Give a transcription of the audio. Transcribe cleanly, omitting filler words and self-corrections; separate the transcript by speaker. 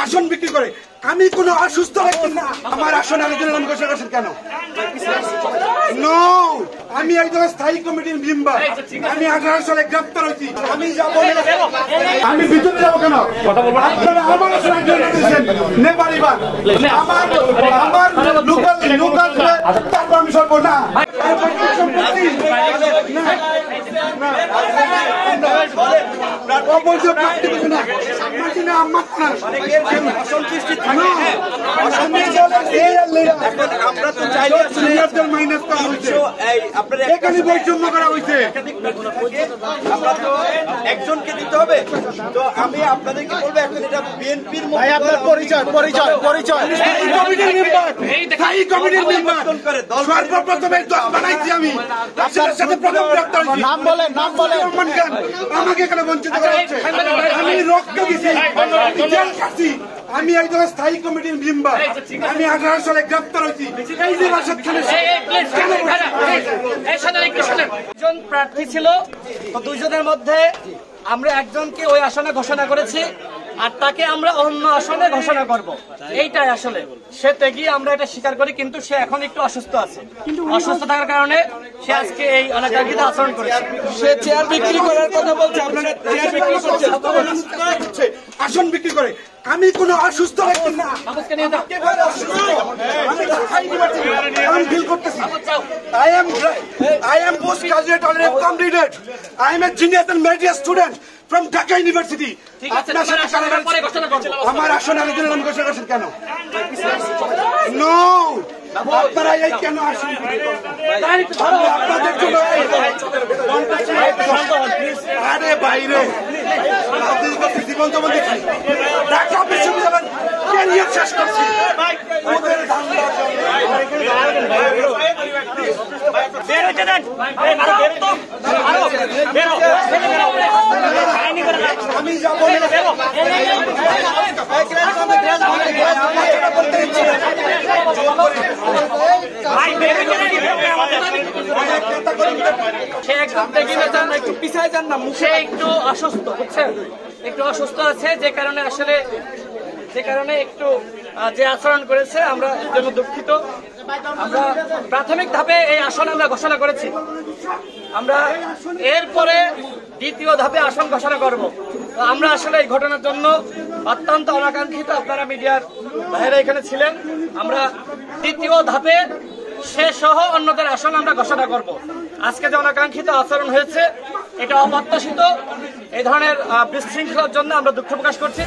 Speaker 1: আসন বিক্রি করে। আমি কোনো অসুস্থ ব্যক্তি না, আমার আসন আরেকজনের নাম ঘোষণা করছেন কেন? নো, আমি একজন স্থায়ী কমিটির মেম্বার। আমি 18 সালে গ্রেফতার হয়েছি। আমি যাবো, আমি ভিতরে যাবো কেন? আপনারা আমার আসন একজন দিয়েছেন নেপালিবার, আমার লোকাল তারপর আমি সরব না।
Speaker 2: আমরা তো চাইলে
Speaker 1: বৈষম্য করা হয়েছে,
Speaker 2: আমরা তো একজনকে দিতে হবে। তো আমি আপনাদেরকে বলবো এখন এটা বিএনপির আপনার পরিচয়
Speaker 1: সর্বপ্রথমে বানাইছি আমি, আমাকে এখানে বঞ্চিত করা হচ্ছে। আমি রক্ত দিছি, আমি একজন স্থায়ী কমিটির মেম্বার। আমি 18 সালে গ্রেফতার হয়েছি। এই যে রাশেদ খানের
Speaker 3: দুজন প্রার্থী ছিল, তো দুজনের মধ্যে আমরা একজনকে ওই আসনে ঘোষণা করেছি আর তাকে আমরা অন্য আসনে ঘোষণা করব। এইটাই আসলে সে তেগিয়ে আমরা এটা স্বীকার করি, কিন্তু সে এখন একটু অসুস্থ আছে। অসুস্থ থাকার কারণে সে আজকে এই অনাকাঙ্ক্ষিত আচরণ করেছে।
Speaker 2: সে চেয়ার বিক্রি করার কথা বলছে, আপনারা চেয়ার বিক্রি করছেন,
Speaker 1: আসন বিক্রি করে। আমি কোন অসুস্থ ব্যক্তি না, আমি ফিল করতেছি। I am postgraduate already completed. I am a genius and meritorious student from Dhaka University. আমার আসন আরেকজনের নাম ঘোষণা করছেন কেন? নো, আপনারা এই কেন আসেন? আপনাদের জন্য আরে বাইরে জীবন যেমন দেখি ঢাকা বিশ্ববিদ্যালয় ক্যারিয়ার শেষ করছি। আমি যাবো
Speaker 3: সে একটু অসুস্থ, বুঝছেন, একটু অসুস্থ আছে, যে কারণে একটু যে আচরণ করেছে আমরা এর জন্য দুঃখিত। আমরা প্রাথমিক ধাপে এই আসন আমরা ঘোষণা করেছি, আমরা এরপরে দ্বিতীয় ধাপে আসন ঘোষণা করব। আমরা আসলে এই ঘটনার জন্য অত্যন্ত অনাকাঙ্ক্ষিত, আপনারা মিডিয়ার বাইরে এখানে ছিলেন। আমরা দ্বিতীয় ধাপে সে সহ অন্যদের আসন আমরা ঘোষণা করব। আজকে যে অনাকাঙ্ক্ষিত আচরণ হয়েছে এটা অপ্রত্যাশিত, এই ধরনের বিশৃঙ্খলার জন্য আমরা দুঃখ প্রকাশ করছি।